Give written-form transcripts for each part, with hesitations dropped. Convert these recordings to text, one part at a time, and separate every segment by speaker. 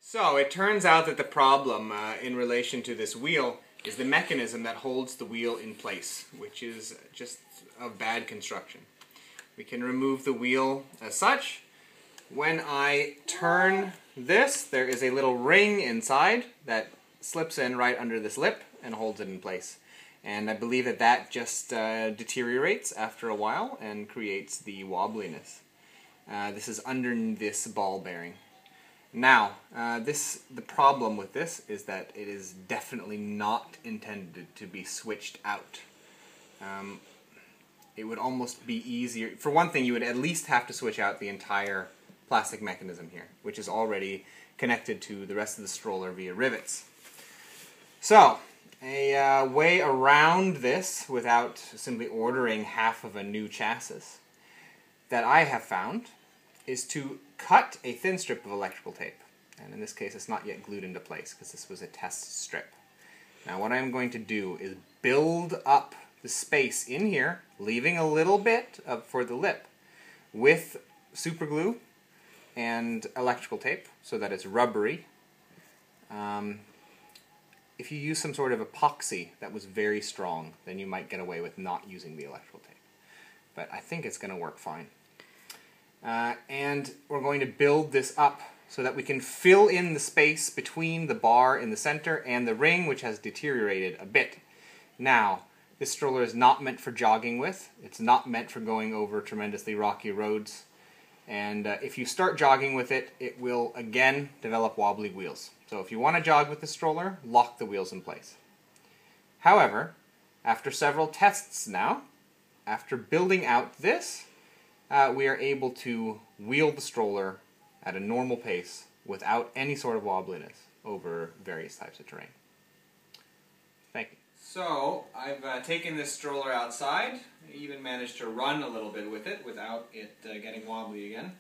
Speaker 1: So it turns out that the problem in relation to this wheel is the mechanism that holds the wheel in place, which is just a bad construction. We can remove the wheel as such. When I turn this, there is a little ring inside that slips in right under this lip and holds it in place. And I believe that that just deteriorates after a while and creates the wobbliness. This is under this ball bearing. Now, the problem with this is that it is definitely not intended to be switched out. It would almost be easier. For one thing, you would at least have to switch out the entire plastic mechanism here, which is already connected to the rest of the stroller via rivets. So, a way around this without simply ordering half of a new chassis that I have found is to cut a thin strip of electrical tape. And in this case, it's not yet glued into place because this was a test strip. Now what I'm going to do is build up the space in here, leaving a little bit for the lip, with super glue and electrical tape so that it's rubbery. If you use some sort of epoxy that was very strong, then you might get away with not using the electrical tape. But I think it's going to work fine. And we're going to build this up so that we can fill in the space between the bar in the center and the ring, which has deteriorated a bit. Now, this stroller is not meant for jogging with. It's not meant for going over tremendously rocky roads. And if you start jogging with it, it will again develop wobbly wheels. So if you want to jog with the stroller, lock the wheels in place. However, after several tests now, after building out this, we are able to wheel the stroller at a normal pace without any sort of wobbliness over various types of terrain. Thank you. So, I've taken this stroller outside. I even managed to run a little bit with it without it getting wobbly again.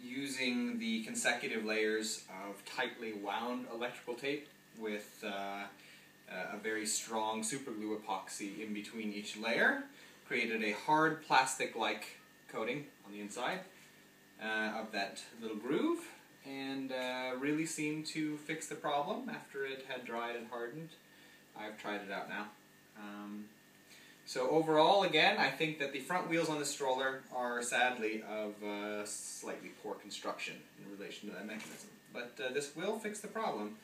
Speaker 1: Using the consecutive layers of tightly wound electrical tape with a very strong superglue epoxy in between each layer, created a hard plastic-like coating on the inside of that little groove, and really seemed to fix the problem after it had dried and hardened. I've tried it out now. So overall, again, I think that the front wheels on the stroller are sadly of slightly poor construction in relation to that mechanism. But this will fix the problem.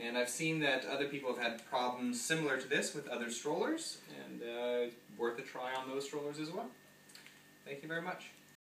Speaker 1: And I've seen that other people have had problems similar to this with other strollers, and it's worth a try on those strollers as well. Thank you very much.